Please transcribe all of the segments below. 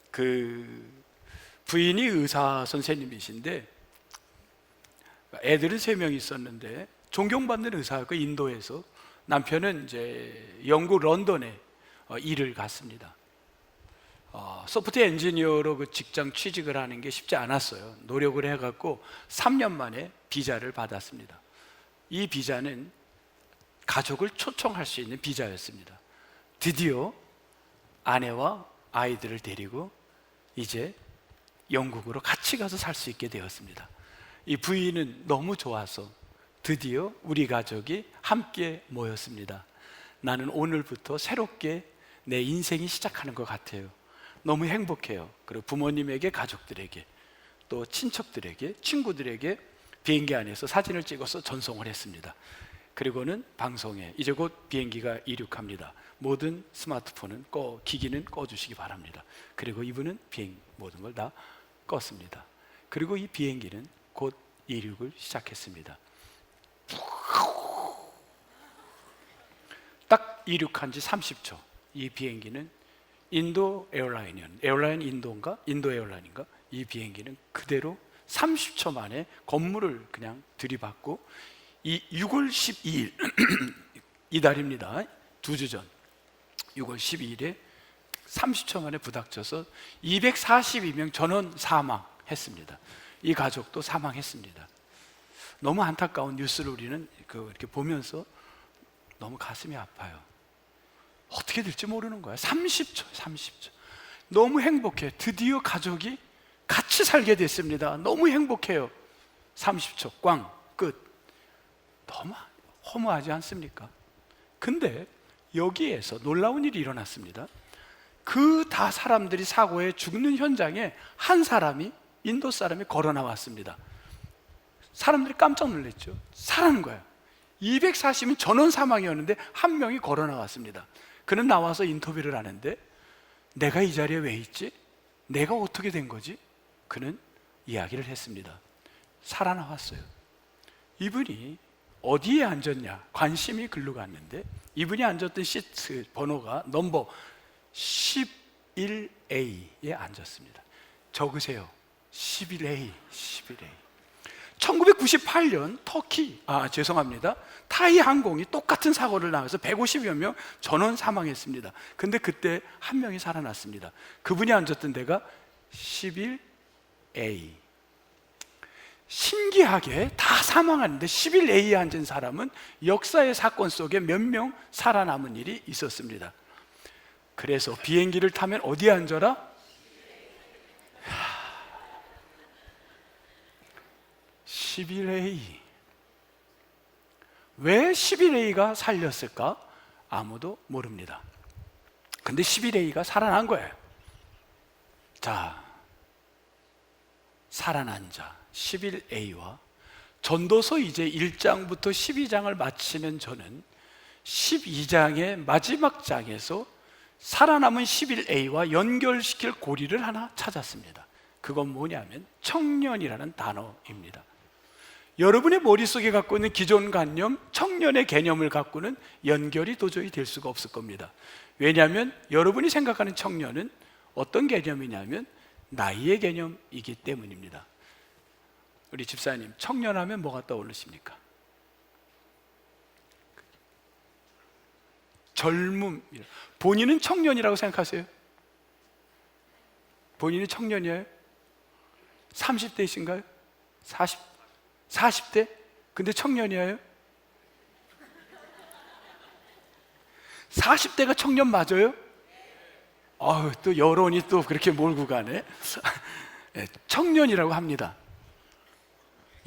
그 부인이 의사 선생님이신데 애들은 3명 있었는데 존경받는 의사가 인도에서, 남편은 이제 영국 런던에 일을 갔습니다. 소프트웨어 엔지니어로 그 직장 취직을 하는 게 쉽지 않았어요. 노력을 해갖고 3년 만에 비자를 받았습니다. 이 비자는 가족을 초청할 수 있는 비자였습니다. 드디어 아내와 아이들을 데리고 이제 영국으로 같이 가서 살 수 있게 되었습니다. 이 부인은 너무 좋아서 드디어 우리 가족이 함께 모였습니다. 나는 오늘부터 새롭게 내 인생이 시작하는 것 같아요. 너무 행복해요. 그리고 부모님에게, 가족들에게, 또 친척들에게, 친구들에게 비행기 안에서 사진을 찍어서 전송을 했습니다. 그리고는 방송에 이제 곧 비행기가 이륙합니다. 모든 스마트폰은 기기는 꺼주시기 바랍니다. 그리고 이분은 모든 걸 다 껐습니다. 그리고 이 비행기는 곧 이륙을 시작했습니다. 딱 이륙한 지 30초. 이 비행기는 인도 에어라인 인도인가? 인도 에어라인인가? 이 비행기는 그대로 30초 만에 건물을 그냥 들이받고, 이 6월 12일 이달입니다. 2주 전 6월 12일에 30초 만에 부닥쳐서 242명 전원 사망했습니다. 이 가족도 사망했습니다. 너무 안타까운 뉴스를 우리는 이렇게 보면서 너무 가슴이 아파요. 어떻게 될지 모르는 거야. 30초. 너무 행복해. 드디어 가족이 같이 살게 됐습니다. 너무 행복해요. 30초 꽝 끝. 너무 허무하지 않습니까? 근데 여기에서 놀라운 일이 일어났습니다. 그 다 사람들이 사고에 죽는 현장에 한 사람이, 인도 사람이 걸어 나왔습니다. 사람들이 깜짝 놀랐죠. 살아난 거예요. 240인 전원 사망이었는데 한 명이 걸어 나왔습니다. 그는 나와서 인터뷰를 하는데, 내가 이 자리에 왜 있지? 내가 어떻게 된 거지? 그는 이야기를 했습니다. 살아나왔어요. 이분이 어디에 앉았냐? 관심이 글로 갔는데, 이분이 앉았던 시트 번호가 넘버 11A에 앉았습니다. 적으세요. 11A. 1998년 타이 항공이 똑같은 사고를 당해서 150여 명 전원 사망했습니다. 근데 그때 한 명이 살아났습니다. 그분이 앉았던 데가 11A. 신기하게 다 사망하는데 11A에 앉은 사람은 역사의 사건 속에 몇 명 살아남은 일이 있었습니다. 그래서 비행기를 타면 어디에 앉아라? 11A. 왜 11A가 살렸을까? 아무도 모릅니다. 근데 11A가 살아난 거예요. 자, 살아난 자 11A와 전도서 이제 1장부터 12장을 마치는 저는 12장의 마지막 장에서 살아남은 11A와 연결시킬 고리를 하나 찾았습니다. 그건 뭐냐면 청년이라는 단어입니다. 여러분의 머릿속에 갖고 있는 기존 관념, 청년의 개념을 갖고는 연결이 도저히 될 수가 없을 겁니다. 왜냐하면 여러분이 생각하는 청년은 어떤 개념이냐면 나이의 개념이기 때문입니다. 우리 집사님, 청년하면 뭐가 떠오르십니까? 젊음. 본인은 청년이라고 생각하세요? 본인이 청년이에요? 30대이신가요? 40대? 근데 청년이에요? 40대가 청년 맞아요? 또 여론이 또 그렇게 몰고 가네. 청년이라고 합니다.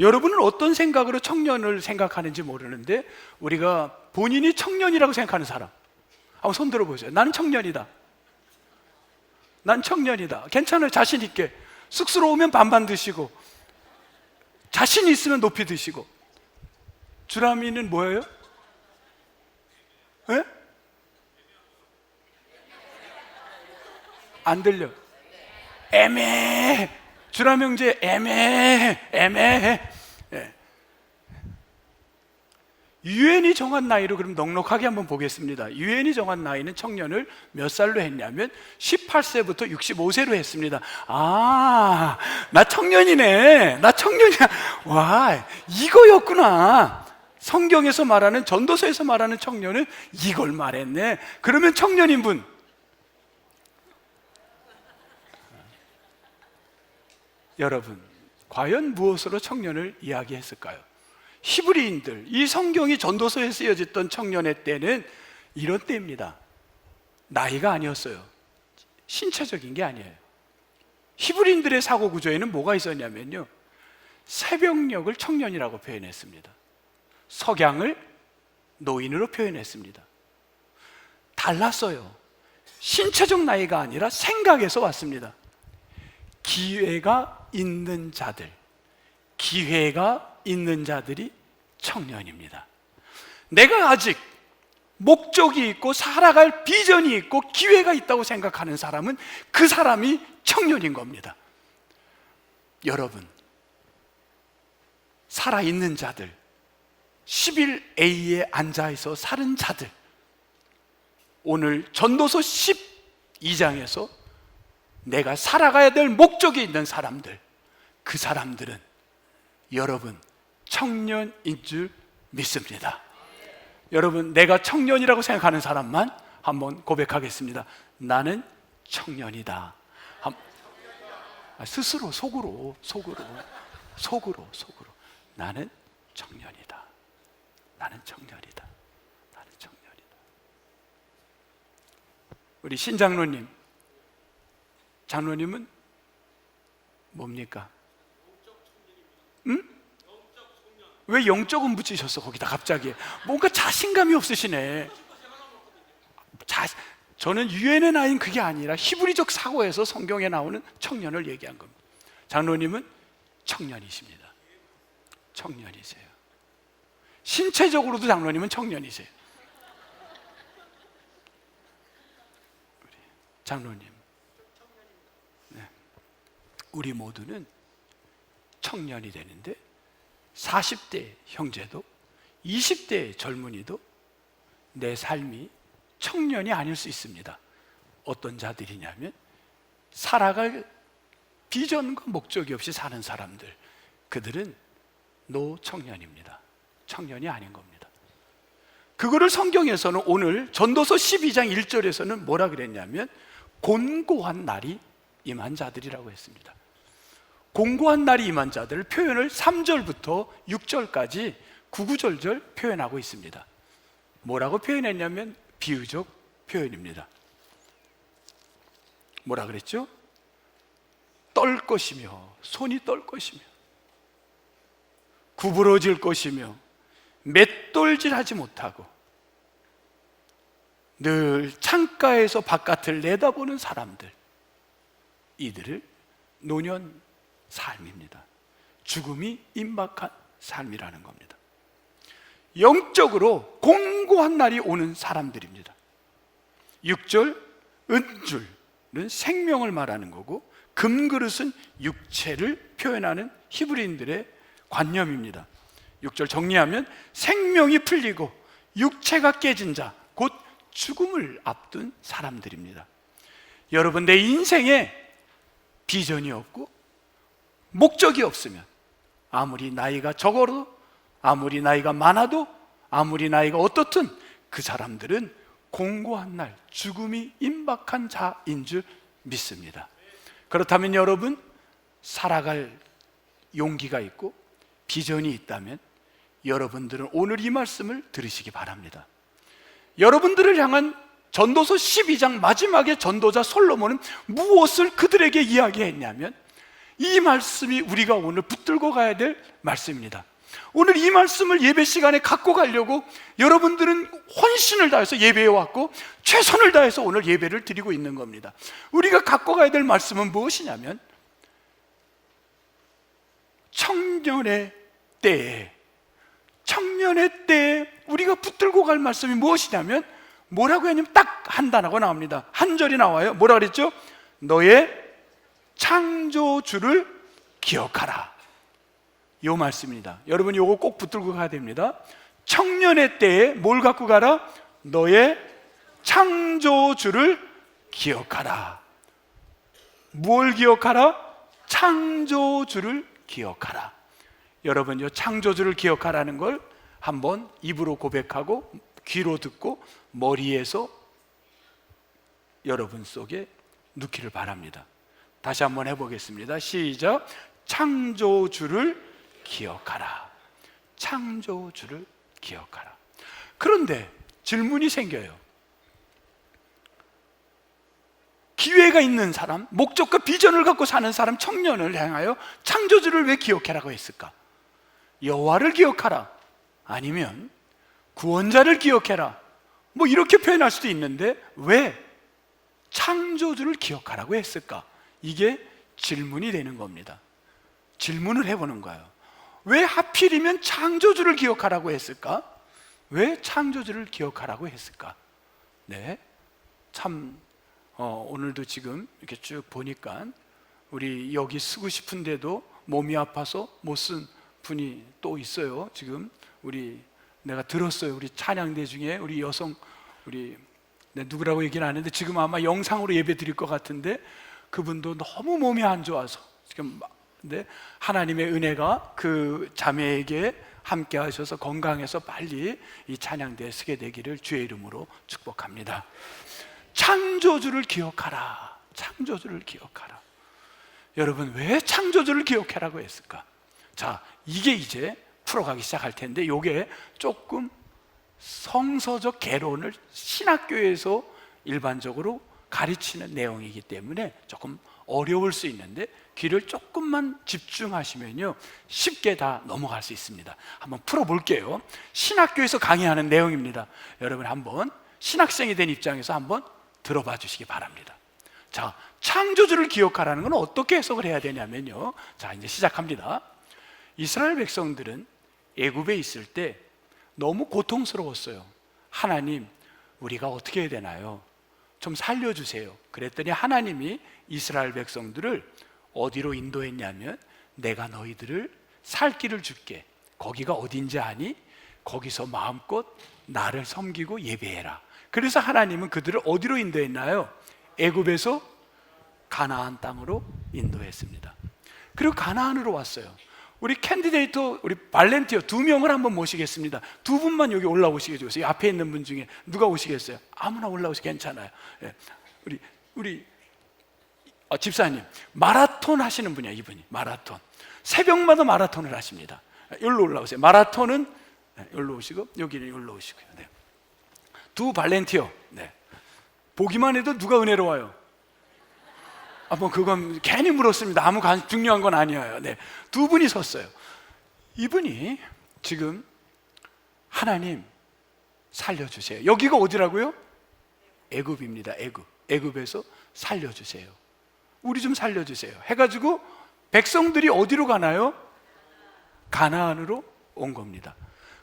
여러분은 어떤 생각으로 청년을 생각하는지 모르는데, 우리가 본인이 청년이라고 생각하는 사람 한번 손 들어보세요. 나는 청년이다. 난 청년이다. 괜찮아요. 자신 있게. 쑥스러우면 반반 드시고, 자신 있으면 높이 드시고. 주라미는 뭐예요? 예? 안 들려. 애매해. 주라미 형제 애매해. 예. 유엔이 정한 나이로 그럼 넉넉하게 한번 보겠습니다. 유엔이 정한 나이는 청년을 몇 살로 했냐면 18세부터 65세로 했습니다. 아, 나 청년이네. 나 청년이야. 와, 이거였구나. 성경에서 말하는, 전도서에서 말하는 청년은 이걸 말했네. 그러면 청년인 분, 여러분, 과연 무엇으로 청년을 이야기했을까요? 히브리인들, 이 성경이 전도서에 쓰여졌던 청년의 때는 이런 때입니다. 나이가 아니었어요. 신체적인 게 아니에요. 히브리인들의 사고 구조에는 뭐가 있었냐면요, 새벽녘을 청년이라고 표현했습니다. 석양을 노인으로 표현했습니다. 달랐어요. 신체적 나이가 아니라 생각에서 왔습니다. 기회가 있는 자들, 기회가 있는 자들이 청년입니다. 내가 아직 목적이 있고 살아갈 비전이 있고 기회가 있다고 생각하는 사람은 그 사람이 청년인 겁니다. 여러분, 살아있는 자들, 11A에 앉아있어 사는 자들, 오늘 전도서 12장에서 내가 살아가야 될 목적이 있는 사람들, 그 사람들은 여러분 청년인 줄 믿습니다. 여러분, 내가 청년이라고 생각하는 사람만 한번 고백하겠습니다. 나는 청년이다. 스스로 속으로 나는 청년이다. 나는 청년이다. 나는 청년이다. 우리 신장로님, 장로님은 뭡니까? 응? 왜 영적은 붙이셨어 거기다 갑자기? 뭔가 자신감이 없으시네. 저는 유엔의 나이는 그게 아니라 히브리적 사고에서 성경에 나오는 청년을 얘기한 겁니다. 장로님은 청년이십니다. 청년이세요. 신체적으로도 장로님은 청년이세요. 장로님, 네. 우리 모두는 청년이 되는데 40대 형제도 20대 젊은이도 내 삶이 청년이 아닐 수 있습니다. 어떤 자들이냐면 살아갈 비전과 목적이 없이 사는 사람들, 그들은 노청년입니다. 청년이 아닌 겁니다. 그거를 성경에서는 오늘 전도서 12장 1절에서는 뭐라 그랬냐면 곤고한 날이 임한 자들이라고 했습니다. 곤고한 날이 임한 자들 표현을 3절부터 6절까지 구구절절 표현하고 있습니다. 뭐라고 표현했냐면 비유적 표현입니다. 뭐라 그랬죠? 떨 것이며 손이 떨 것이며 구부러질 것이며 맷돌질하지 못하고 늘 창가에서 바깥을 내다보는 사람들, 이들을 노년 삶입니다. 죽음이 임박한 삶이라는 겁니다. 영적으로 공고한 날이 오는 사람들입니다. 6절 은줄은 생명을 말하는 거고 금그릇은 육체를 표현하는 히브리인들의 관념입니다. 6절 정리하면 생명이 풀리고 육체가 깨진 자, 곧 죽음을 앞둔 사람들입니다. 여러분, 내 인생에 비전이 없고 목적이 없으면 아무리 나이가 적어도, 아무리 나이가 많아도, 아무리 나이가 어떻든 그 사람들은 공고한 날 죽음이 임박한 자인 줄 믿습니다. 그렇다면 여러분, 살아갈 용기가 있고 비전이 있다면 여러분들은 오늘 이 말씀을 들으시기 바랍니다. 여러분들을 향한 전도서 12장 마지막에 전도자 솔로몬은 무엇을 그들에게 이야기했냐면 이 말씀이 우리가 오늘 붙들고 가야 될 말씀입니다. 오늘 이 말씀을 예배 시간에 갖고 가려고 여러분들은 헌신을 다해서 예배에 왔고 최선을 다해서 오늘 예배를 드리고 있는 겁니다. 우리가 갖고 가야 될 말씀은 무엇이냐면 청년의 때에 우리가 붙들고 갈 말씀이 무엇이냐면 뭐라고 하냐면 딱 한 단어가 나옵니다. 한 절이 나와요. 뭐라 그랬죠? 너의 창조주를 기억하라. 이 말씀입니다. 여러분, 이거 꼭 붙들고 가야 됩니다. 청년의 때에 뭘 갖고 가라? 너의 창조주를 기억하라. 뭘 기억하라? 창조주를 기억하라. 여러분, 이 창조주를 기억하라는 걸 한번 입으로 고백하고 귀로 듣고 머리에서 여러분 속에 넣기를 바랍니다. 다시 한번 해보겠습니다. 시작. 창조주를 기억하라. 창조주를 기억하라. 그런데 질문이 생겨요. 기회가 있는 사람, 목적과 비전을 갖고 사는 사람, 청년을 향하여 창조주를 왜 기억하라고 했을까? 여호와를 기억하라, 아니면 구원자를 기억해라, 뭐 이렇게 표현할 수도 있는데 왜 창조주를 기억하라고 했을까? 이게 질문이 되는 겁니다. 질문을 해보는 거예요. 왜 하필이면 창조주를 기억하라고 했을까? 왜 창조주를 기억하라고 했을까? 네, 참 오늘도 지금 이렇게 쭉 보니까 우리 여기 쓰고 싶은데도 몸이 아파서 못 쓴 분이 또 있어요. 지금 내가 들었어요. 우리 찬양대 중에 우리 여성, 누구라고 얘기는 안 했는데 지금 아마 영상으로 예배 드릴 것 같은데 그분도 너무 몸이 안 좋아서 지금, 근데 하나님의 은혜가 그 자매에게 함께 하셔서 건강해서 빨리 이 찬양대에 서게 되기를 주의 이름으로 축복합니다. 창조주를 기억하라. 창조주를 기억하라. 여러분, 왜 창조주를 기억하라고 했을까? 자, 이게 이제 풀어가기 시작할 텐데 이게 조금 성서적 개론을 신학교에서 일반적으로 가르치는 내용이기 때문에 조금 어려울 수 있는데 귀를 조금만 집중하시면요 쉽게 다 넘어갈 수 있습니다. 한번 풀어볼게요. 신학교에서 강의하는 내용입니다. 여러분 한번 신학생이 된 입장에서 한번 들어봐 주시기 바랍니다. 자, 창조주를 기억하라는 건 어떻게 해석을 해야 되냐면요, 자 이제 시작합니다. 이스라엘 백성들은 애굽에 있을 때 너무 고통스러웠어요. 하나님, 우리가 어떻게 해야 되나요? 좀 살려주세요. 그랬더니 하나님이 이스라엘 백성들을 어디로 인도했냐면, 내가 너희들을 살 길을 줄게. 거기가 어딘지 아니? 거기서 마음껏 나를 섬기고 예배해라. 그래서 하나님은 그들을 어디로 인도했나요? 애굽에서 가나안 땅으로 인도했습니다. 그리고 가나안으로 왔어요. 우리 캔디데이터, 우리 발렌티어 2명을 한번 모시겠습니다. 2분만 여기 올라오시겠어요? 앞에 있는 분 중에 누가 오시겠어요? 아무나 올라오시면 괜찮아요. 예. 우리 집사님, 마라톤 하시는 분이야. 이분이 마라톤, 새벽마다 마라톤을 하십니다. 여기로 올라오세요. 마라톤은 여기로 오시고, 여기는 여기로 오시고요. 네. 두 발렌티어, 네. 보기만 해도 누가 은혜로워요? 뭐 그건 괜히 물었습니다. 아무 중요한 건 아니에요. 네. 두 분이 섰어요. 이분이 지금 하나님 살려주세요. 여기가 어디라고요? 애굽입니다. 애굽에서 살려주세요. 우리 좀 살려주세요 해가지고 백성들이 어디로 가나요? 가나안으로 온 겁니다.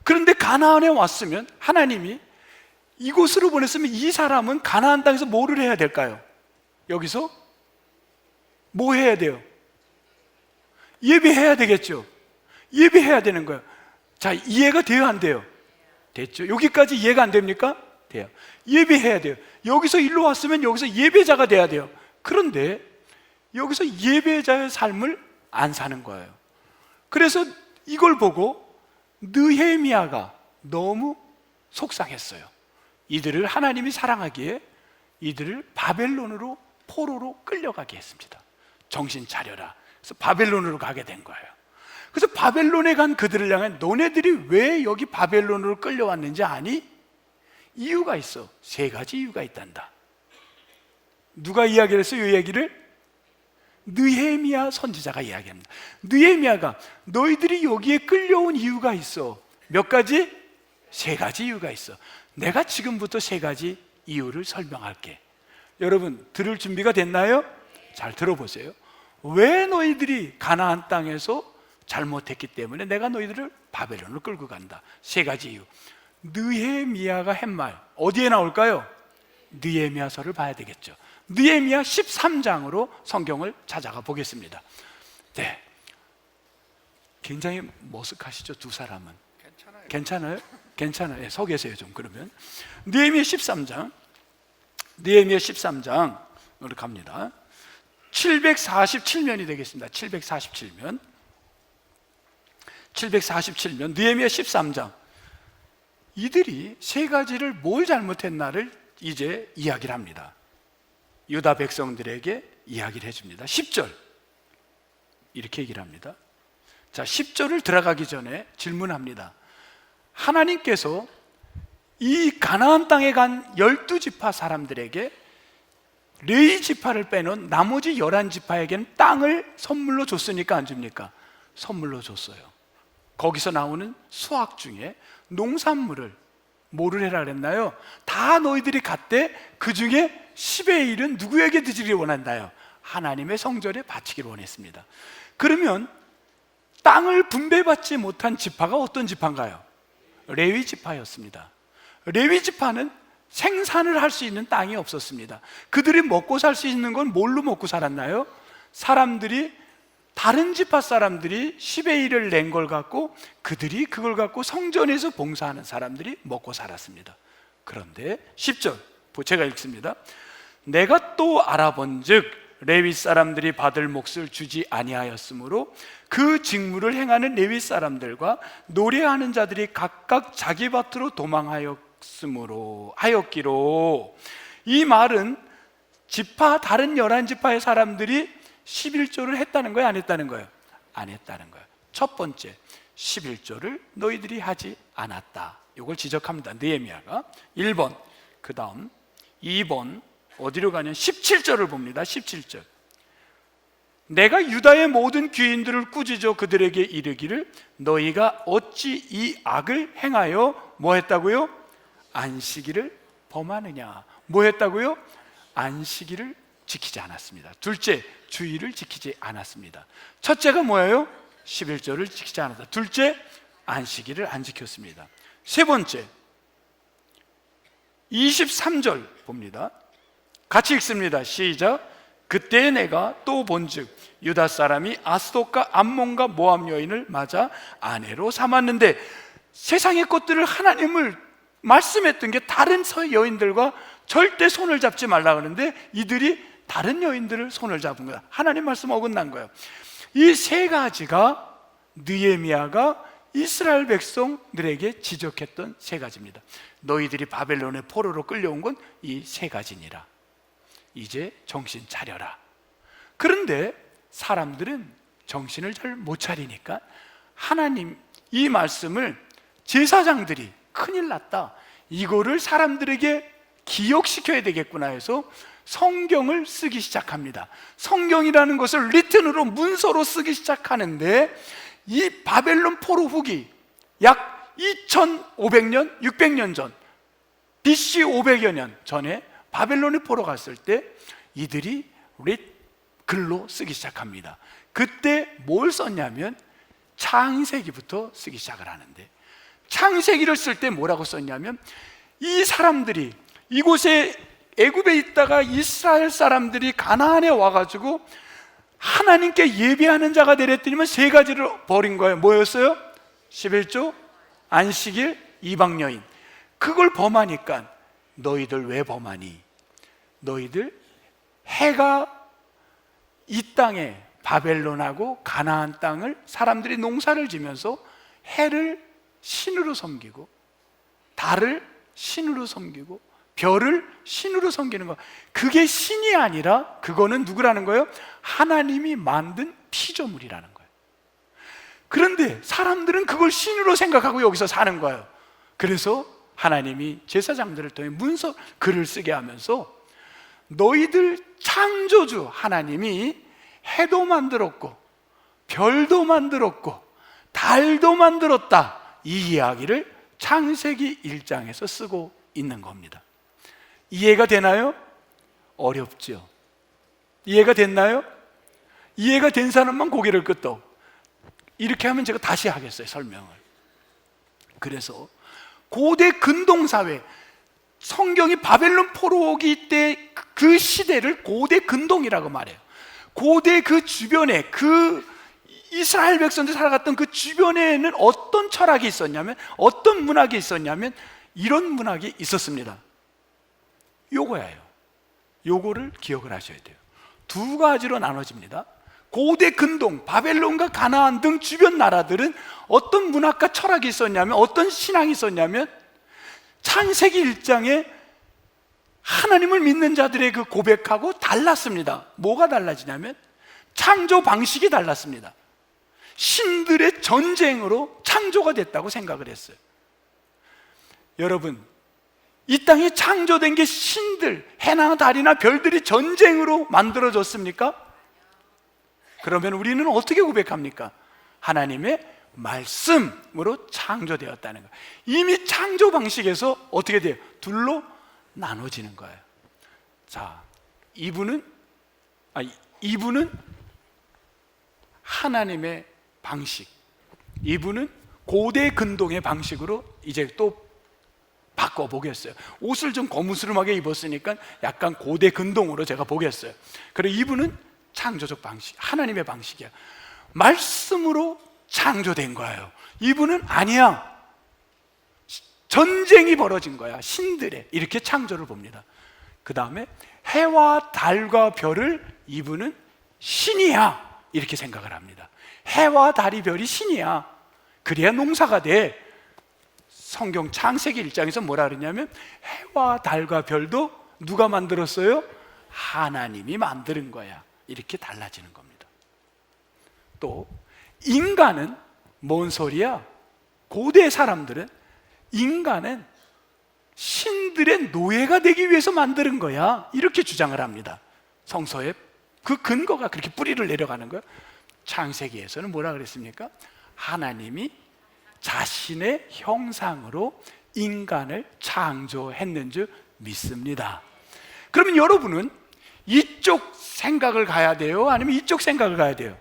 그런데 가나안에 왔으면, 하나님이 이곳으로 보냈으면 이 사람은 가나안 땅에서 뭐를 해야 될까요? 여기서 뭐 해야 돼요? 예배해야 되겠죠. 예배해야 되는 거예요. 자, 이해가 돼요, 안 돼요? 됐죠? 여기까지 이해가 안 됩니까? 돼요. 예배해야 돼요. 여기서 일로 왔으면 여기서 예배자가 돼야 돼요. 그런데 여기서 예배자의 삶을 안 사는 거예요. 그래서 이걸 보고 느헤미야가 너무 속상했어요. 이들을 하나님이 사랑하기에 이들을 바벨론으로, 포로로 끌려가게 했습니다. 정신 차려라. 그래서 바벨론으로 가게 된 거예요. 그래서 바벨론에 간 그들을 향해, 너네들이 왜 여기 바벨론으로 끌려왔는지 아니? 이유가 있어. 3가지 이유가 있단다. 누가 이야기를 했어요? 이 얘기를? 느헤미야 선지자가 이야기합니다. 느헤미야가 너희들이 여기에 끌려온 이유가 있어. 몇 가지? 3가지 이유가 있어. 내가 지금부터 3가지 이유를 설명할게. 여러분 들을 준비가 됐나요? 잘 들어보세요. 왜 너희들이 가나안 땅에서 잘못했기 때문에 내가 너희들을 바벨론으로 끌고 간다. 3가지 이유. 느헤미야가 한 말 어디에 나올까요? 느헤미야서를 봐야 되겠죠. 느헤미야 13장으로 성경을 찾아가 보겠습니다. 네, 굉장히 머쓱하시죠? 두 사람은 괜찮아요? 괜찮아요. 서 계세요 좀. 그러면 느헤미야 13장, 느헤미야 13장으로 갑니다. 747면이 되겠습니다. 747면, 747면 느헤미야 13장. 이들이 세 가지를 뭘 잘못했나를 이제 이야기를 합니다. 유다 백성들에게 이야기를 해줍니다. 10절 이렇게 얘기를 합니다. 자, 10절을 들어가기 전에 질문합니다. 하나님께서 이 가나안 땅에 간 12지파 사람들에게 레위 지파를 빼놓은 나머지 11지파에게는 땅을 선물로 줬으니까 안 줍니까? 선물로 줬어요. 거기서 나오는 수확 중에 농산물을 뭐를 해라 그랬나요? 다 너희들이 갖되 그 중에 10의 1은 누구에게 드리기를 원한다요? 하나님의 성전에 바치기를 원했습니다. 그러면 땅을 분배받지 못한 지파가 어떤 지파인가요? 레위 지파였습니다. 레위 지파는 생산을 할 수 있는 땅이 없었습니다. 그들이 먹고 살 수 있는 건 뭘로 먹고 살았나요? 다른 지파 사람들이 10의 1을 낸 걸 갖고 그들이 그걸 갖고 성전에서 봉사하는 사람들이 먹고 살았습니다. 그런데 10절 제가 읽습니다. 내가 또 알아본즉 레위 사람들이 받을 몫을 주지 아니하였으므로 그 직무를 행하는 레위 사람들과 노래하는 자들이 각각 자기 밭으로 하였기로. 이 말은 다른 11지파의 사람들이 11조를 했다는 거예요? 안 했다는 거예요? 안 했다는 거예요. 첫 번째, 11조를 너희들이 하지 않았다. 이걸 지적합니다. 느헤미야가 1번, 그 다음 2번 어디로 가냐면 17절을 봅니다. 17절. 내가 유다의 모든 귀인들을 꾸짖어 그들에게 이르기를 너희가 어찌 이 악을 행하여 뭐 했다고요? 안식일을 범하느냐. 뭐 했다고요? 안식일을 지키지 않았습니다. 둘째, 주의를 지키지 않았습니다. 첫째가 뭐예요? 11조를 지키지 않았다. 둘째, 안식일을 안 지켰습니다. 세 번째, 23절 봅니다. 같이 읽습니다. 시작. 그때 내가 또 본즉 유다 사람이 아스돗과 암몬과 모압 여인을 맞아 아내로 삼았는데, 세상의 것들을 하나님을 말씀했던 게 다른 여인들과 절대 손을 잡지 말라 그러는데 이들이 다른 여인들을 손을 잡은 거야. 하나님 말씀 어긋난 거예요. 이 세 가지가 느헤미야가 이스라엘 백성들에게 지적했던 세 가지입니다. 너희들이 바벨론의 포로로 끌려온 건 이 세 가지니라. 이제 정신 차려라. 그런데 사람들은 정신을 잘 못 차리니까 하나님 이 말씀을 제사장들이 큰일 났다, 이거를 사람들에게 기억시켜야 되겠구나 해서 성경을 쓰기 시작합니다. 성경이라는 것을 리튼으로, 문서로 쓰기 시작하는데 이 바벨론 포로 후기 약 2500년, 600년 전, BC 500여 년 전에 바벨론에 포로 갔을 때 이들이 글로 쓰기 시작합니다. 그때 뭘 썼냐면 창세기부터 쓰기 시작을 하는데, 창세기를 쓸 때 뭐라고 썼냐면 이 사람들이 이곳에 애굽에 있다가 이스라엘 사람들이 가나안에 와가지고 하나님께 예배하는 자가 되랬더니만 세 가지를 버린 거예요. 뭐였어요? 11조, 안식일, 이방 여인. 그걸 범하니까 너희들 왜 범하니? 너희들 해가 이 땅에 바벨론하고 가나안 땅을 사람들이 농사를 지면서 해를 신으로 섬기고 달을 신으로 섬기고 별을 신으로 섬기는 거, 그게 신이 아니라 그거는 누구라는 거예요? 하나님이 만든 피조물이라는 거예요. 그런데 사람들은 그걸 신으로 생각하고 여기서 사는 거예요. 그래서 하나님이 제사장들을 통해 문서 글을 쓰게 하면서 너희들 창조주 하나님이 해도 만들었고 별도 만들었고 달도 만들었다, 이 이야기를 창세기 1장에서 쓰고 있는 겁니다. 이해가 되나요? 어렵죠? 이해가 됐나요? 이해가 된 사람만 고개를 끄덕. 이렇게 하면 제가 다시 하겠어요, 설명을. 그래서 고대 근동사회, 성경이 바벨론 포로 오기 때 그 시대를 고대 근동이라고 말해요. 고대 그 주변에 그 이스라엘 백성들이 살아갔던 그 주변에는 어떤 철학이 있었냐면, 어떤 문학이 있었냐면 이런 문학이 있었습니다. 요거예요. 요거를 기억을 하셔야 돼요. 두 가지로 나눠집니다. 고대 근동, 바벨론과 가나안 등 주변 나라들은 어떤 문학과 철학이 있었냐면, 어떤 신앙이 있었냐면, 창세기 1장에 하나님을 믿는 자들의 그 고백하고 달랐습니다. 뭐가 달라지냐면 창조 방식이 달랐습니다. 신들의 전쟁으로 창조가 됐다고 생각을 했어요. 여러분, 이 땅에 창조된 게 신들, 해나 달이나 별들이 전쟁으로 만들어졌습니까? 그러면 우리는 어떻게 고백합니까? 하나님의 말씀으로 창조되었다는 거예요. 이미 창조 방식에서 어떻게 돼요? 둘로 나눠지는 거예요. 자, 이분은 하나님의 방식, 이분은 고대 근동의 방식으로 이제 또 바꿔보겠어요. 옷을 좀 거무스름하게 입었으니까 약간 고대 근동으로 제가 보겠어요. 그리고 이분은 창조적 방식, 하나님의 방식이야. 말씀으로 창조된 거예요. 이분은 아니야, 전쟁이 벌어진 거야, 신들의. 이렇게 창조를 봅니다. 그 다음에 해와 달과 별을 이분은 신이야, 이렇게 생각을 합니다. 해와 달이 별이 신이야, 그래야 농사가 돼. 성경 창세기 1장에서 뭐라 그러냐면 해와 달과 별도 누가 만들었어요? 하나님이 만드는 거야. 이렇게 달라지는 겁니다. 또 인간은 뭔 소리야? 고대 사람들은 인간은 신들의 노예가 되기 위해서 만드는 거야, 이렇게 주장을 합니다. 성서에 그 근거가 그렇게 뿌리를 내려가는 거예요. 창세기에서는 뭐라 그랬습니까? 하나님이 자신의 형상으로 인간을 창조했는 줄 믿습니다. 그러면 여러분은 이쪽 생각을 가야 돼요? 아니면 이쪽 생각을 가야 돼요?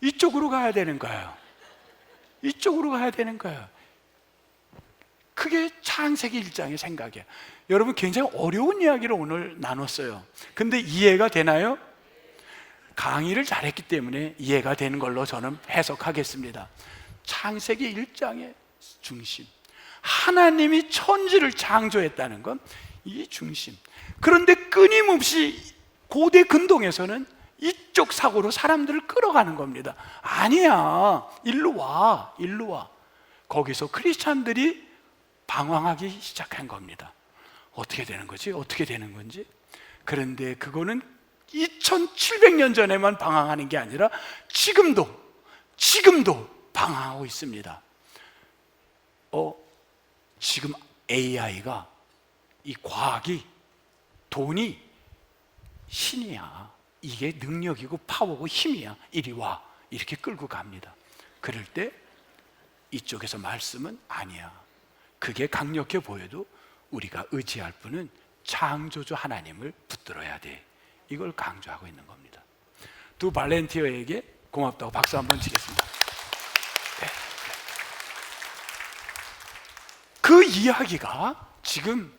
이쪽으로 가야 되는 거예요. 이쪽으로 가야 되는 거예요. 그게 창세기 1장의 생각이에요. 여러분, 굉장히 어려운 이야기를 오늘 나눴어요. 근데 이해가 되나요? 강의를 잘했기 때문에 이해가 되는 걸로 저는 해석하겠습니다. 창세기 1장의 중심, 하나님이 천지를 창조했다는 건 이 중심. 그런데 끊임없이 고대 근동에서는 이쪽 사고로 사람들을 끌어가는 겁니다. 아니야, 일로 와, 일로 와. 거기서 크리스찬들이 방황하기 시작한 겁니다. 어떻게 되는 거지? 어떻게 되는 건지? 그런데 그거는 2700년 전에만 방황하는 게 아니라 지금도 방황하고 있습니다. 지금 AI가, 이 과학이, 돈이 신이야. 이게 능력이고 파워고 힘이야. 이리 와, 이렇게 끌고 갑니다. 그럴 때 이쪽에서 말씀은 아니야. 그게 강력해 보여도 우리가 의지할 분은 창조주 하나님을 붙들어야 돼. 이걸 강조하고 있는 겁니다. 두 발렌티어에게 고맙다고 박수 한번 치겠습니다. 네. 그 이야기가 지금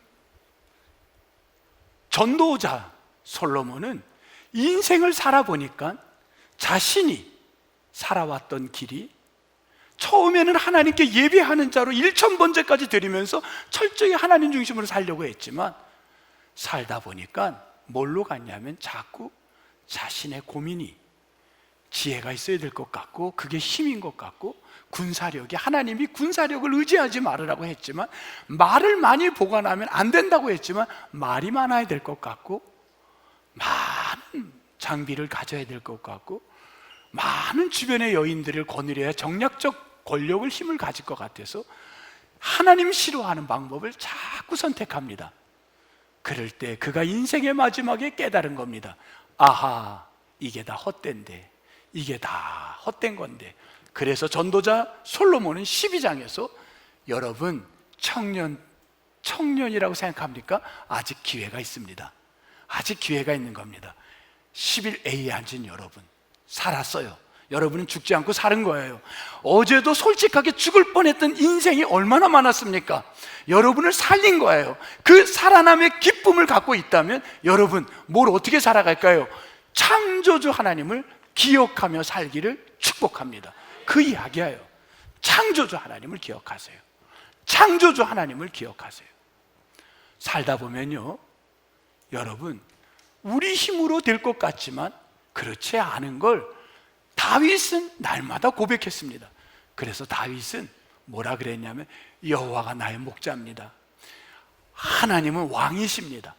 전도자 솔로몬은 인생을 살아보니까 자신이 살아왔던 길이, 처음에는 하나님께 예배하는 자로 1000번째까지 드리면서 철저히 하나님 중심으로 살려고 했지만 살다 보니까 뭘로 갔냐면 자꾸 자신의 고민이 지혜가 있어야 될 것 같고, 그게 힘인 것 같고, 군사력이, 하나님이 군사력을 의지하지 말으라고 했지만, 말을 많이 보관하면 안 된다고 했지만 말이 많아야 될 것 같고, 많은 장비를 가져야 될 것 같고, 많은 주변의 여인들을 거느려야 정략적 권력을, 힘을 가질 것 같아서 하나님 싫어하는 방법을 자꾸 선택합니다. 그럴 때 그가 인생의 마지막에 깨달은 겁니다. 아하, 이게 다 헛된데, 이게 다 헛된 건데. 그래서 전도자 솔로몬은 12장에서 여러분, 청년이라고 생각합니까? 아직 기회가 있습니다. 아직 기회가 있는 겁니다. 11A에 앉은 여러분, 살았어요. 여러분은 죽지 않고 사는 거예요. 어제도 솔직하게 죽을 뻔했던 인생이 얼마나 많았습니까? 여러분을 살린 거예요. 그 살아남의 기쁨을 갖고 있다면 여러분 뭘 어떻게 살아갈까요? 창조주 하나님을 기억하며 살기를 축복합니다. 그 이야기예요. 창조주 하나님을 기억하세요. 창조주 하나님을 기억하세요. 살다 보면요, 여러분, 우리 힘으로 될 것 같지만 그렇지 않은 걸 다윗은 날마다 고백했습니다. 그래서 다윗은 뭐라 그랬냐면, 여호와가 나의 목자입니다. 하나님은 왕이십니다.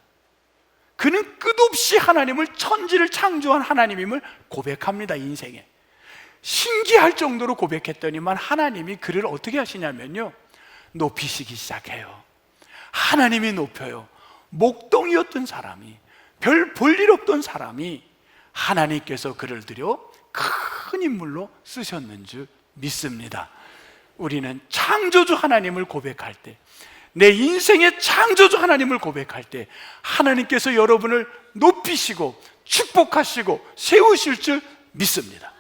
그는 끝없이 하나님을, 천지를 창조한 하나님임을 고백합니다. 인생에 신기할 정도로 고백했더니만 하나님이 그를 어떻게 하시냐면요, 높이시기 시작해요. 하나님이 높여요. 목동이었던 사람이, 별 볼 일 없던 사람이 하나님께서 그를 들여 큰 인물로 쓰셨는 줄 믿습니다. 우리는 창조주 하나님을 고백할 때, 내 인생의 창조주 하나님을 고백할 때 하나님께서 여러분을 높이시고 축복하시고 세우실 줄 믿습니다.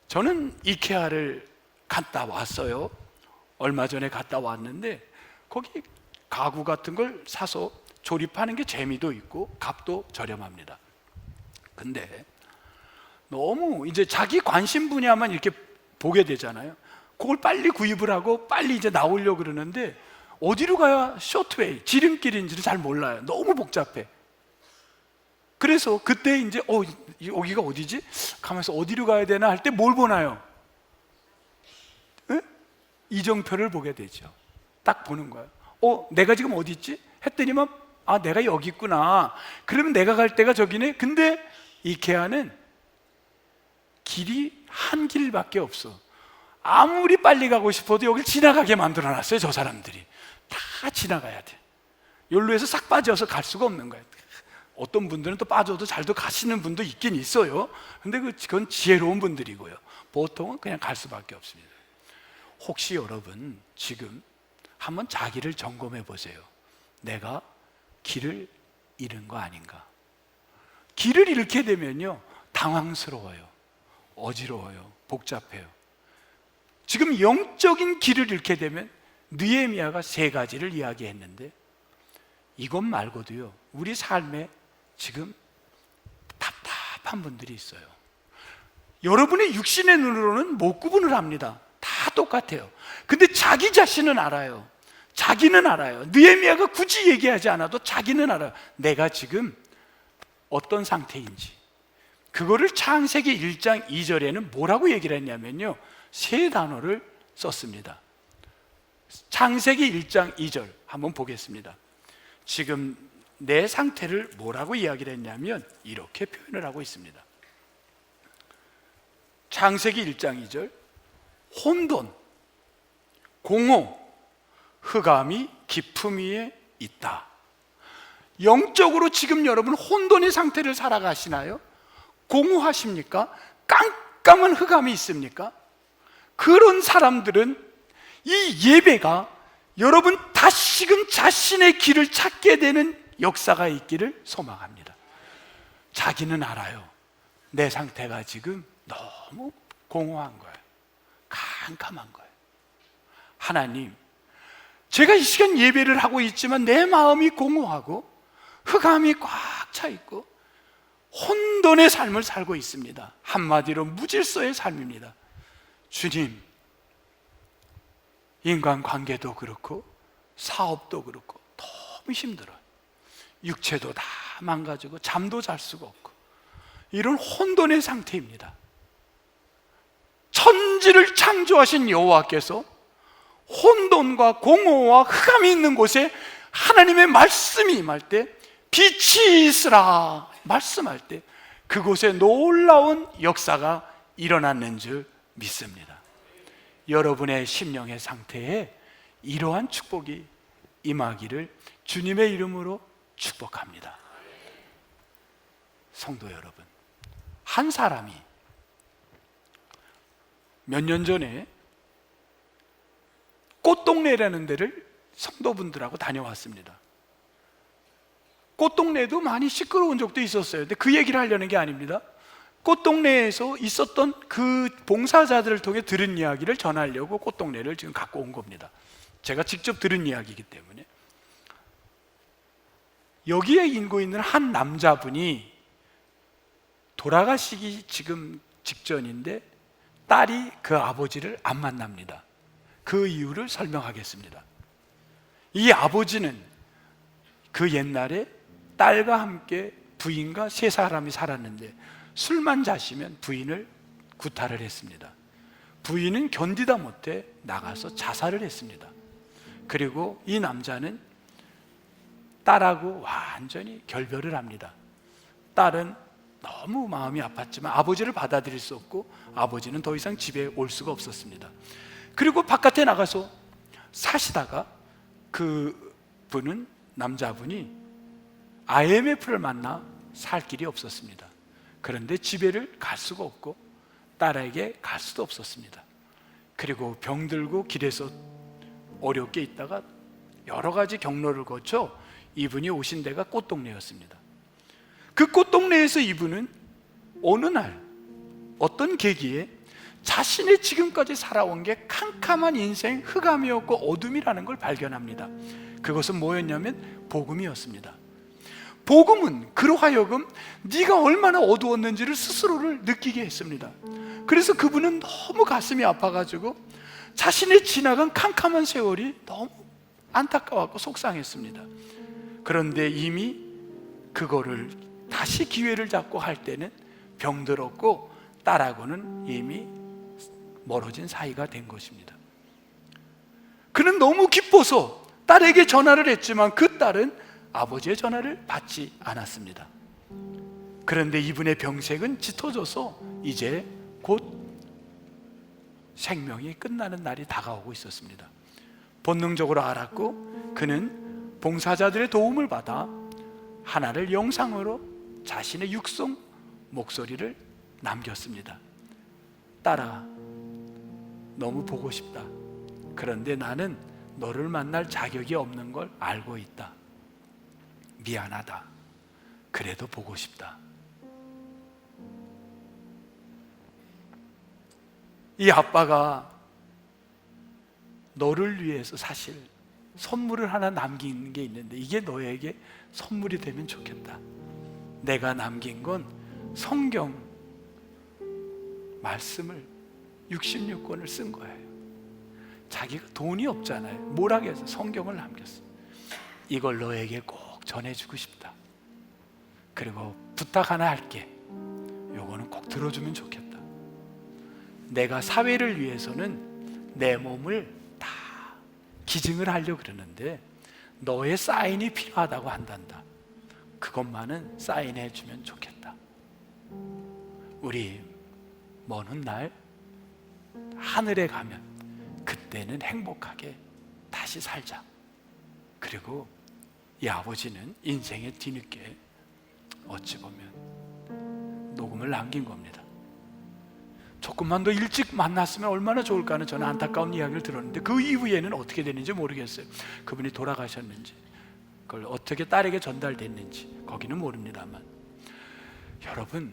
저는 이케아를 갔다 왔어요. 얼마 전에 갔다 왔는데 거기 가구 같은 걸 사서 조립하는 게 재미도 있고 값도 저렴합니다. 근데 너무 이제 자기 관심 분야만 이렇게 보게 되잖아요. 그걸 빨리 구입을 하고 빨리 이제 나오려고 그러는데 어디로 가야 쇼트웨이, 지름길인지를 잘 몰라요. 너무 복잡해. 그래서 그때 이제 여기가 어디지? 가면서 어디로 가야 되나 할 때 뭘 보나요? 에? 이정표를 보게 되죠. 딱 보는 거예요. 내가 지금 어디 있지? 했더니만 내가 여기 있구나. 그러면 내가 갈 데가 저기네. 근데 이케아는 길이 한 길밖에 없어. 아무리 빨리 가고 싶어도 여길 지나가게 만들어놨어요. 저 사람들이 다 지나가야 돼. 연로에서 싹 빠져서 갈 수가 없는 거예요. 어떤 분들은 또 빠져도 잘도 가시는 분도 있긴 있어요. 근데 그건 지혜로운 분들이고요. 보통은 그냥 갈 수밖에 없습니다. 혹시 여러분 지금 한번 자기를 점검해 보세요. 내가 길을 잃은 거 아닌가? 길을 잃게 되면요, 당황스러워요, 어지러워요, 복잡해요. 지금 영적인 길을 잃게 되면 느헤미야가 3가지를 이야기했는데, 이것 말고도요, 우리 삶에 지금 답답한 분들이 있어요. 여러분의 육신의 눈으로는 못 구분을 합니다. 다 똑같아요. 근데 자기 자신은 알아요. 자기는 알아요. 느헤미야가 굳이 얘기하지 않아도 자기는 알아요. 내가 지금 어떤 상태인지. 그거를 창세기 1장 2절에는 뭐라고 얘기를 했냐면요, 3단어를 썼습니다. 창세기 1장 2절 한번 보겠습니다. 지금 내 상태를 뭐라고 이야기를 했냐면 이렇게 표현을 하고 있습니다. 창세기 1장 2절, 혼돈, 공허, 흑암이 깊음 위에 있다. 영적으로 지금 여러분 혼돈의 상태를 살아가시나요? 공허하십니까? 깜깜한 흑암이 있습니까? 그런 사람들은 이 예배가 여러분 다시금 자신의 길을 찾게 되는 역사가 있기를 소망합니다. 자기는 알아요. 내 상태가 지금 너무 공허한 거예요. 캄캄한 거예요. 하나님, 제가 이 시간 예배를 하고 있지만 내 마음이 공허하고 흑암이 꽉 차 있고 혼돈의 삶을 살고 있습니다. 한마디로 무질서의 삶입니다. 주님, 인간관계도 그렇고 사업도 그렇고 너무 힘들어요. 육체도 다 망가지고 잠도 잘 수가 없고 이런 혼돈의 상태입니다. 천지를 창조하신 여호와께서 혼돈과 공허와 흑암이 있는 곳에 하나님의 말씀이 임할 때, 빛이 있으라 말씀할 때 그곳에 놀라운 역사가 일어났는 줄 믿습니다. 여러분의 심령의 상태에 이러한 축복이 임하기를 주님의 이름으로 축복합니다. 성도 여러분, 한 사람이 몇 년 전에 꽃동네라는 데를 성도분들하고 다녀왔습니다. 꽃동네도 많이 시끄러운 적도 있었어요. 근데 그 얘기를 하려는 게 아닙니다. 꽃동네에서 있었던 그 봉사자들을 통해 들은 이야기를 전하려고 꽃동네를 지금 갖고 온 겁니다. 제가 직접 들은 이야기이기 때문에. 여기에 인고 있는 한 남자분이 돌아가시기 지금 직전인데 딸이 그 아버지를 안 만납니다. 그 이유를 설명하겠습니다. 이 아버지는 그 옛날에 딸과 함께 부인과 세 사람이 살았는데 술만 자시면 부인을 구타를 했습니다. 부인은 견디다 못해 나가서 자살을 했습니다. 그리고 이 남자는 딸하고 완전히 결별을 합니다. 딸은 너무 마음이 아팠지만 아버지를 받아들일 수 없고 아버지는 더 이상 집에 올 수가 없었습니다. 그리고 바깥에 나가서 사시다가 그 분은, 남자분이 IMF를 만나 살 길이 없었습니다. 그런데 집에를 갈 수가 없고 딸에게 갈 수도 없었습니다. 그리고 병들고 길에서 어렵게 있다가 여러 가지 경로를 거쳐 이분이 오신 데가 꽃동네였습니다. 그 꽃동네에서 이분은 어느 날 어떤 계기에 자신의 지금까지 살아온 게 캄캄한 인생, 흑암이었고 어둠이라는 걸 발견합니다. 그것은 뭐였냐면 복음이었습니다. 복음은 그로 하여금 네가 얼마나 어두웠는지를 스스로를 느끼게 했습니다. 그래서 그분은 너무 가슴이 아파가지고 자신의 지나간 캄캄한 세월이 너무 안타까웠고 속상했습니다. 그런데 이미 그거를 다시 기회를 잡고 할 때는 병들었고 딸하고는 이미 멀어진 사이가 된 것입니다. 그는 너무 기뻐서 딸에게 전화를 했지만 그 딸은 아버지의 전화를 받지 않았습니다. 그런데 이분의 병색은 짙어져서 이제 곧 생명이 끝나는 날이 다가오고 있었습니다. 본능적으로 알았고 그는 봉사자들의 도움을 받아 하나를 영상으로 자신의 육성 목소리를 남겼습니다. 딸아, 너무 보고 싶다. 그런데 나는 너를 만날 자격이 없는 걸 알고 있다. 미안하다. 그래도 보고 싶다. 이 아빠가 너를 위해서 사실 선물을 하나 남긴 게 있는데 이게 너에게 선물이 되면 좋겠다. 내가 남긴 건 성경 말씀을 66권을 쓴 거예요. 자기가 돈이 없잖아요. 뭘 하겠어? 성경을 남겼어. 이걸 너에게 꼭 전해주고 싶다. 그리고 부탁 하나 할게. 요거는 꼭 들어주면 좋겠다. 내가 사회를 위해서는 내 몸을 다 기증을 하려고 그러는데 너의 사인이 필요하다고 한단다. 그것만은 사인해 주면 좋겠다. 우리 먼 훗날 하늘에 가면 그때는 행복하게 다시 살자. 그리고 이 아버지는 인생의 뒤늦게 어찌 보면 녹음을 남긴 겁니다. 조금만 더 일찍 만났으면 얼마나 좋을까 하는 저는 안타까운 이야기를 들었는데 그 이후에는 어떻게 됐는지 모르겠어요. 그분이 돌아가셨는지 그걸 어떻게 딸에게 전달됐는지 거기는 모릅니다만 여러분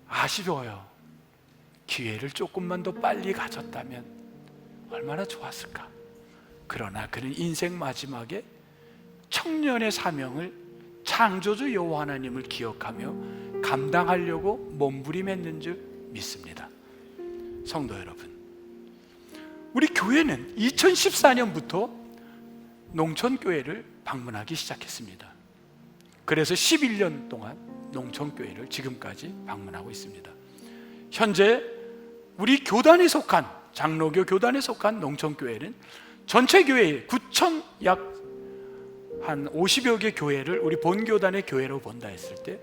아쉬워요. 기회를 조금만 더 빨리 가졌다면 얼마나 좋았을까. 그러나 그는 인생 마지막에 청년의 사명을 창조주 여호와 하나님을 기억하며 감당하려고 몸부림했는 줄 믿습니다. 성도 여러분, 우리 교회는 2014년부터 농촌교회를 방문하기 시작했습니다. 그래서 11년 동안 농촌교회를 지금까지 방문하고 있습니다. 현재 우리 교단에 속한 장로교 교단에 속한 농촌교회는 전체 교회의 9천 약 한 50여 개 교회를 우리 본교단의 교회로 본다 했을 때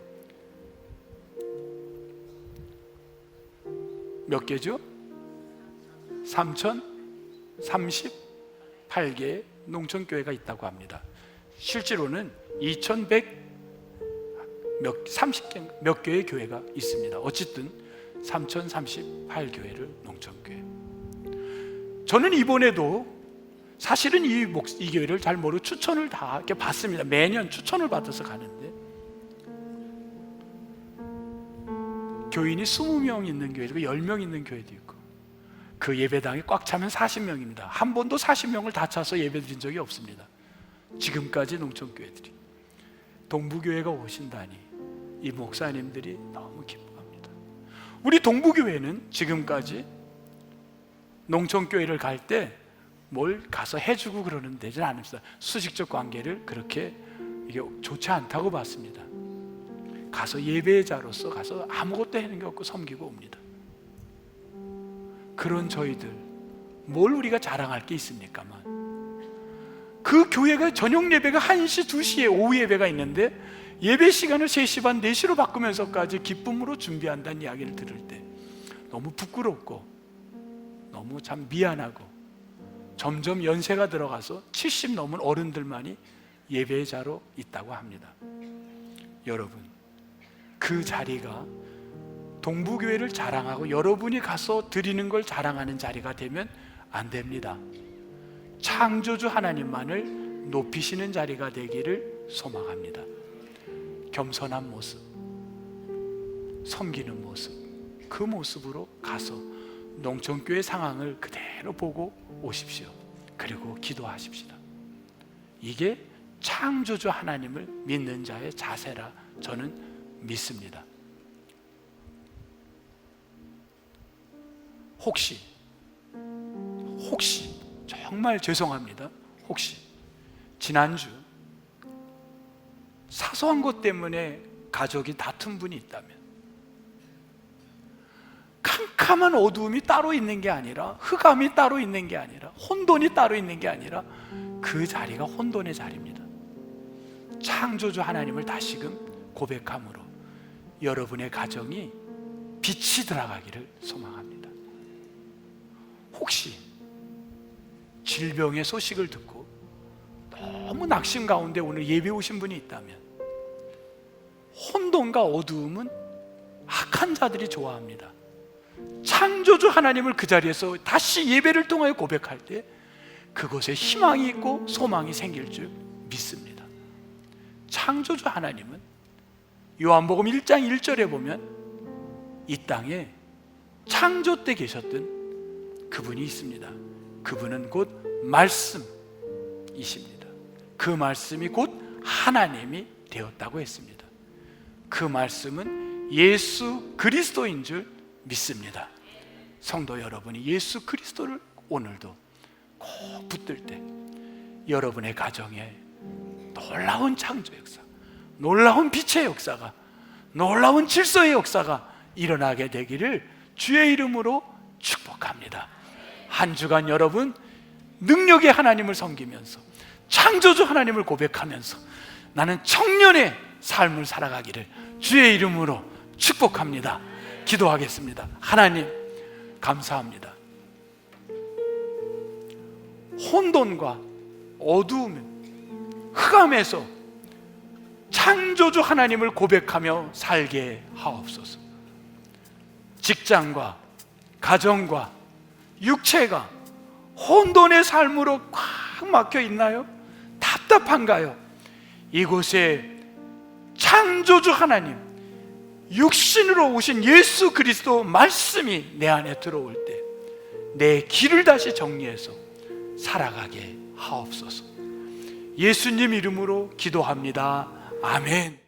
몇 개죠? 3,038개의 농촌교회가 있다고 합니다. 실제로는 2,130개 몇 개의 교회가 있습니다. 어쨌든 3,038교회를 농촌교회. 저는 이번에도 사실은 이 교회를 잘 모르고 추천을 다 이렇게 받습니다. 매년 추천을 받아서 가는데 교인이 20명 있는 교회도 있고 10명 있는 교회도 있고 그 예배당이 꽉 차면 40명입니다. 한 번도 40명을 다 차서 예배 드린 적이 없습니다. 지금까지 농촌교회들이 동부교회가 오신다니 이 목사님들이 너무 기뻐합니다. 우리 동부교회는 지금까지 농촌교회를 갈 때 뭘 가서 해주고 그러는 데는 않습니다. 수직적 관계를 그렇게 이게 좋지 않다고 봤습니다. 가서 예배자로서 가서 아무것도 하는 게 없고 섬기고 옵니다. 그런 저희들 뭘 우리가 자랑할 게 있습니까만, 그 교회가 저녁 예배가 1시, 2시에 오후 예배가 있는데 예배 시간을 3시 반, 4시로 바꾸면서까지 기쁨으로 준비한다는 이야기를 들을 때 너무 부끄럽고 너무 참 미안하고, 점점 연세가 들어가서 70 넘은 어른들만이 예배자로 있다고 합니다. 여러분, 그 자리가 동부교회를 자랑하고 여러분이 가서 드리는 걸 자랑하는 자리가 되면 안 됩니다. 창조주 하나님만을 높이시는 자리가 되기를 소망합니다. 겸손한 모습, 섬기는 모습, 그 모습으로 가서 농촌교회 상황을 그대로 보고 오십시오. 그리고 기도하십시다. 이게 창조주 하나님을 믿는 자의 자세라 저는 믿습니다. 혹시 정말 죄송합니다. 혹시 지난주 사소한 것 때문에 가족이 다툰 분이 있다면, 캄캄한 어두움이 따로 있는 게 아니라, 흑암이 따로 있는 게 아니라, 혼돈이 따로 있는 게 아니라 그 자리가 혼돈의 자리입니다. 창조주 하나님을 다시금 고백함으로 여러분의 가정이 빛이 들어가기를 소망합니다. 혹시 질병의 소식을 듣고 너무 낙심 가운데 오늘 예배 오신 분이 있다면, 혼돈과 어두움은 악한 자들이 좋아합니다. 창조주 하나님을 그 자리에서 다시 예배를 통하여 고백할 때 그곳에 희망이 있고 소망이 생길 줄 믿습니다. 창조주 하나님은 요한복음 1장 1절에 보면 이 땅에 창조 때 계셨던 그분이 있습니다. 그분은 곧 말씀이십니다. 그 말씀이 곧 하나님이 되었다고 했습니다. 그 말씀은 예수 그리스도인 줄 믿습니다. 성도 여러분이 예수 그리스도를 오늘도 꼭 붙들 때 여러분의 가정에 놀라운 창조 역사, 놀라운 빛의 역사가, 놀라운 질서의 역사가 일어나게 되기를 주의 이름으로 축복합니다. 한 주간 여러분 능력의 하나님을 섬기면서 창조주 하나님을 고백하면서 나는 청년의 삶을 살아가기를 주의 이름으로 축복합니다. 기도하겠습니다. 하나님 감사합니다. 혼돈과 어두움, 흑암에서 창조주 하나님을 고백하며 살게 하옵소서. 직장과 가정과 육체가 혼돈의 삶으로 꽉 막혀 있나요? 답답한가요? 이곳에 창조주 하나님, 육신으로 오신 예수 그리스도 말씀이 내 안에 들어올 때 내 길을 다시 정리해서 살아가게 하옵소서. 예수님 이름으로 기도합니다. 아멘.